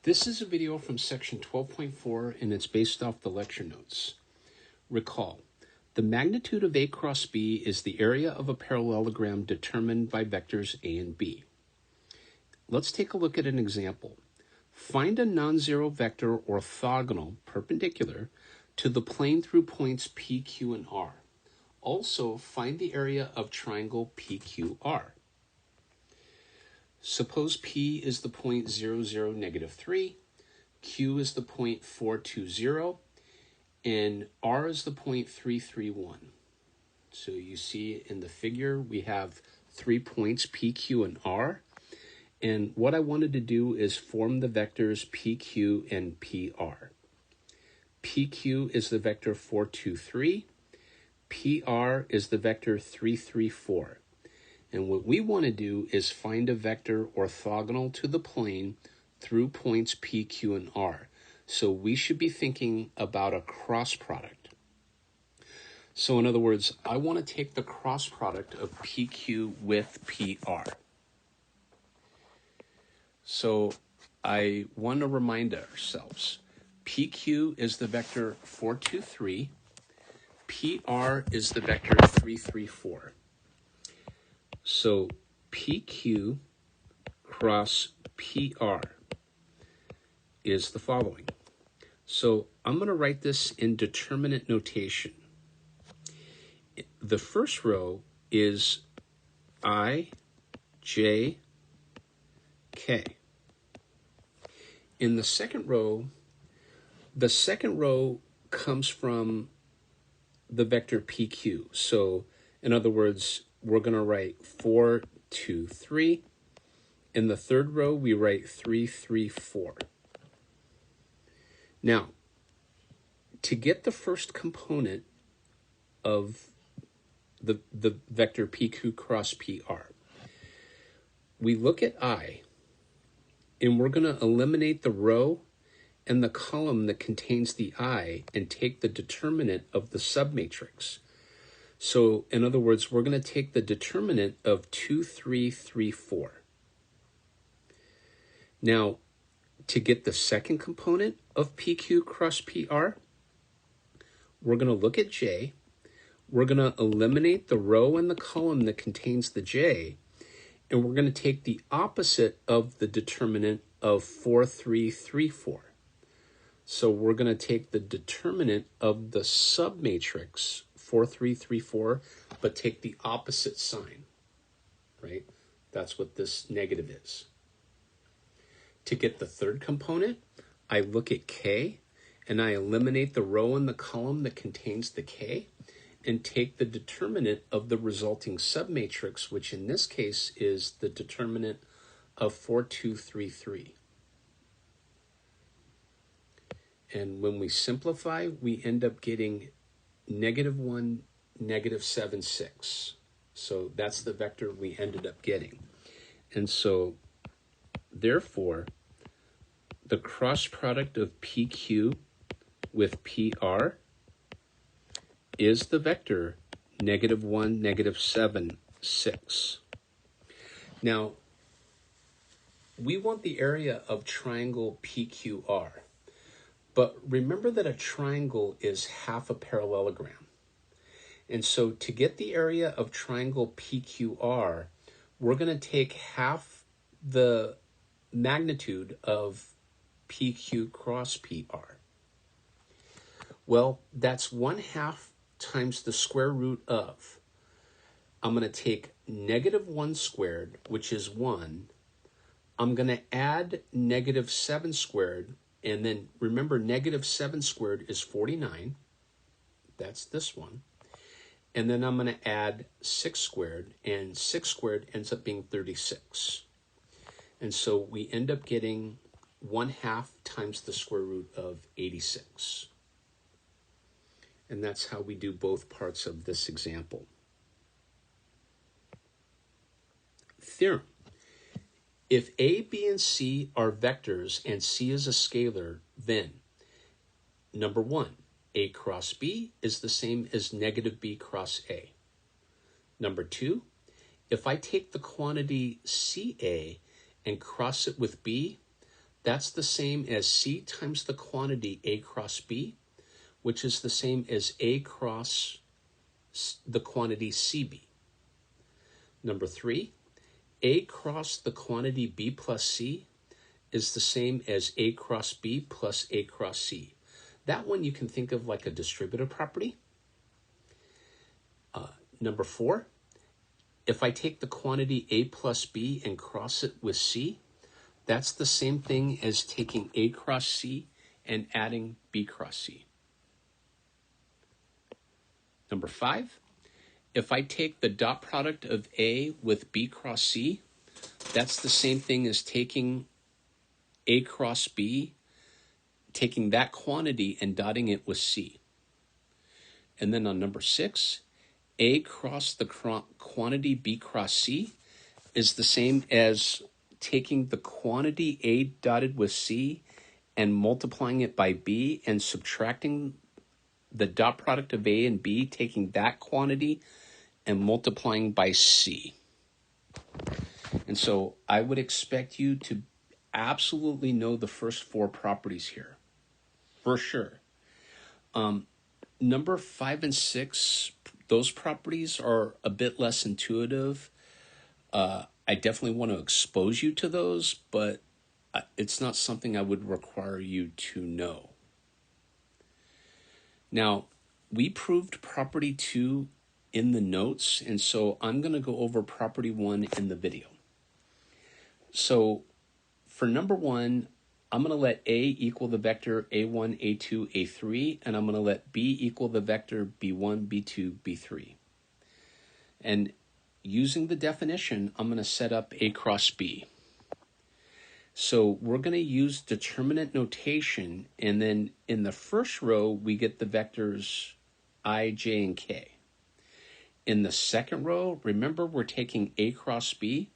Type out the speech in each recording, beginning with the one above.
This is a video from section 12.4 and it's based off the lecture notes. Recall, the magnitude of A cross B is the area of a parallelogram determined by vectors A and B. Let's take a look at an example. Find a non-zero vector orthogonal perpendicular to the plane through points P, Q, and R. Also, find the area of triangle PQR. Suppose P is the point 0, 0, -3, Q is the point 4, 2, 0, and R is the point 3, 3, 1. So you see in the figure we have 3 points P, Q, and R. And what I wanted to do is form the vectors PQ and PR. PQ is the vector 4, 2, 3. PR is the vector 3, 3, 4. And what we want to do is find a vector orthogonal to the plane through points P, Q, and R. So we should be thinking about a cross product. So in other words, I want to take the cross product of PQ with PR. So I want to remind ourselves, PQ is the vector 4, 2, 3. PR is the vector 3, 3, 4. So PQ cross PR is the following. So I'm going to write this in determinant notation. The first row is I, J, K. In the second row comes from the vector PQ. So in other words, we're going to write 4, 2, 3. In the third row, we write 3, 3, 4. Now, to get the first component of the vector PQ cross PR, we look at I, and we're going to eliminate the row and the column that contains the I and take the determinant of the submatrix. So, in other words, we're going to take the determinant of 2, 3, 3, 4. Now, to get the second component of PQ cross PR, we're going to look at J. We're going to eliminate the row and the column that contains the J, and we're going to take the opposite of the determinant of 4, 3, 3, 4. So we're going to take the determinant of the submatrix 4, 3, 3, 4, but take the opposite sign, right? That's what this negative is. To get the third component, I look at K, and I eliminate the row and the column that contains the K, and take the determinant of the resulting submatrix, which in this case is the determinant of 4, 2, 3, 3. And when we simplify, we end up getting -1, -7, 6. So that's the vector we ended up getting. And so, therefore, the cross product of PQ with PR is the vector -1, -7, 6. Now, we want the area of triangle PQR. But remember that a triangle is half a parallelogram. And so to get the area of triangle PQR, we're going to take half the magnitude of PQ cross PR. Well, that's 1/2 times the square root of. I'm going to take -1 squared, which is 1. I'm going to add -7 squared, and then remember, -7 squared is 49. That's this one. And then I'm going to add 6 squared, and 6 squared ends up being 36. And so we end up getting 1/2 times the square root of 86. And that's how we do both parts of this example. Theorem. If A, B, and C are vectors and C is a scalar, then number 1, A cross B is the same as -B cross A. Number 2, if I take the quantity CA and cross it with B, That's the same as C times the quantity A cross B, which is the same as A cross the quantity CB. Number 3, A cross the quantity B plus C is the same as A cross B plus A cross C. That one you can think of like a distributive property. Number 4, if I take the quantity A plus B and cross it with C, that's the same thing as taking A cross C and adding B cross C. Number 5, if I take the dot product of A with B cross C, that's the same thing as taking A cross B, taking that quantity and dotting it with C. And then on number 6, A cross the quantity B cross C is the same as taking the quantity A dotted with C and multiplying it by B and subtracting the dot product of A and B, taking that quantity and multiplying by C. And so I would expect you to absolutely know the first 4 properties here, for sure. Number 5 and 6, those properties are a bit less intuitive. I definitely want to expose you to those, but it's not something I would require you to know. Now, we proved property 2 in the notes, and so I'm going to go over property 1 in the video. So for number 1, I'm going to let A equal the vector A1, A2, A3, and I'm going to let B equal the vector B1, B2, B3. And using the definition, I'm going to set up A cross B. So we're going to use determinant notation, and then in the first row, we get the vectors I, J, and K. In the second row, remember we're taking A cross B.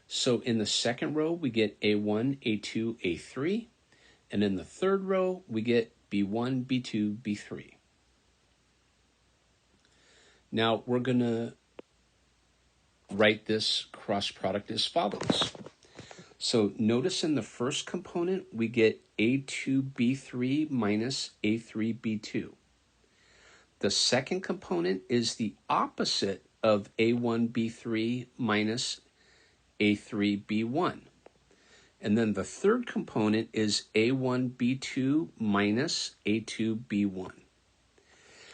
So in the second row, we get A1, A2, A3. And in the third row, we get B1, B2, B3. Now we're going to write this cross product as follows. So notice in the first component, we get A2B3 minus A3B2. The second component is the opposite of A1B3 minus A3B1. And then the third component is A1B2 minus A2B1.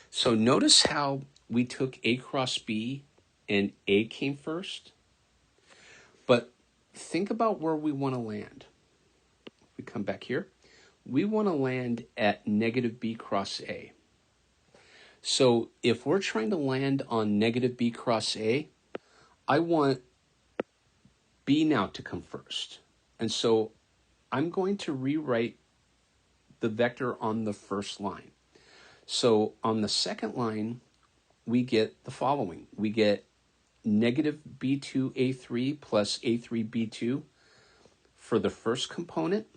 So notice how we took A cross B and A came first. But think about where we want to land. We come back here. We want to land at negative B cross A. So if we're trying to land on negative B cross A, I want B now to come first. And so I'm going to rewrite the vector on the first line. So on the second line, we get the following. We get negative B2A3 plus A3B2 for the first component.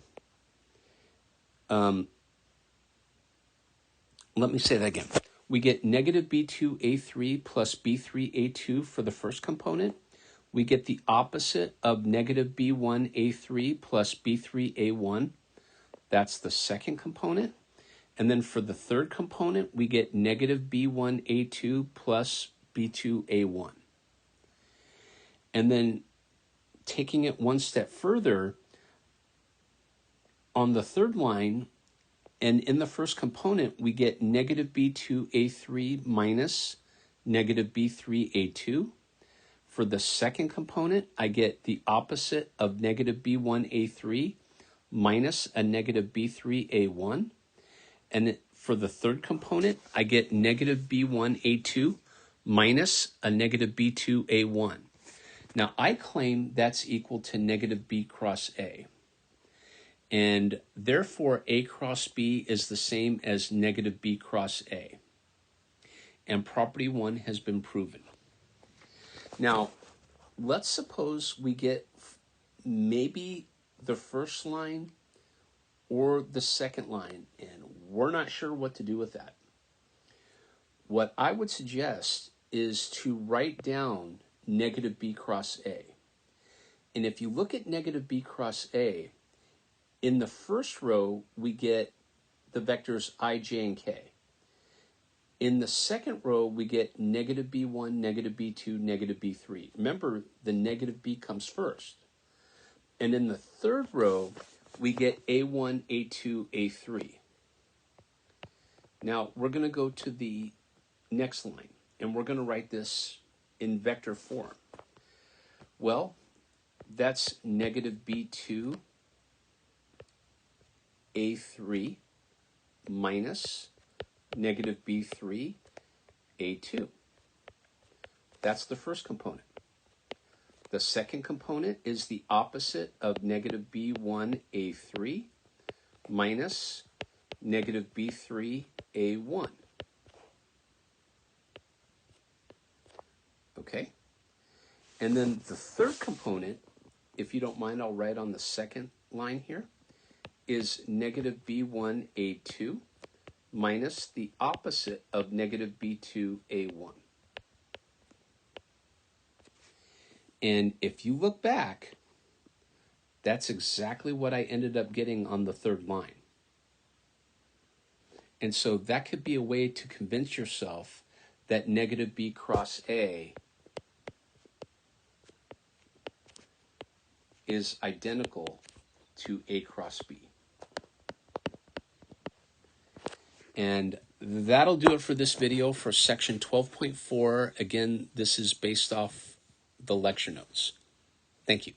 Let me say that again. We get negative B2A3 plus B3A2 for the first component. We get the opposite of negative B1A3 plus B3A1. That's the second component. And then for the third component, we get negative B1A2 plus B2A1. And then taking it one step further, on the third line, and in the first component, we get negative B2A3 minus negative B3A2. For the second component, I get the opposite of negative B1A3 minus a negative B3A1. And for the third component, I get negative B1A2 minus a negative B2A1. Now, I claim that's equal to negative B cross A. And therefore, A cross B is the same as negative B cross A. And property 1 has been proven. Now, let's suppose we get maybe the first line or the second line, and we're not sure what to do with that. What I would suggest is to write down negative B cross A. And if you look at negative B cross A, In the first row, we get the vectors I, j, and k. In the second row, we get negative b1, negative b2, negative b3. Remember, the negative b comes first. And in the third row, we get a1, a2, a3. Now, we're going to go to the next line, and we're going to write this in vector form. Well, that's negative b2, a3, minus negative b3, a2. That's the first component. The second component is the opposite of negative b1, a3, minus negative b3, a1. Okay? And then the third component, if you don't mind, I'll write on the second line here, is negative b1, a2, minus the opposite of negative b2, a1. And if you look back, that's exactly what I ended up getting on the third line. And so that could be a way to convince yourself that negative b cross a is identical to a cross b. And that'll do it for this video for section 12.4. Again, this is based off the lecture notes. Thank you.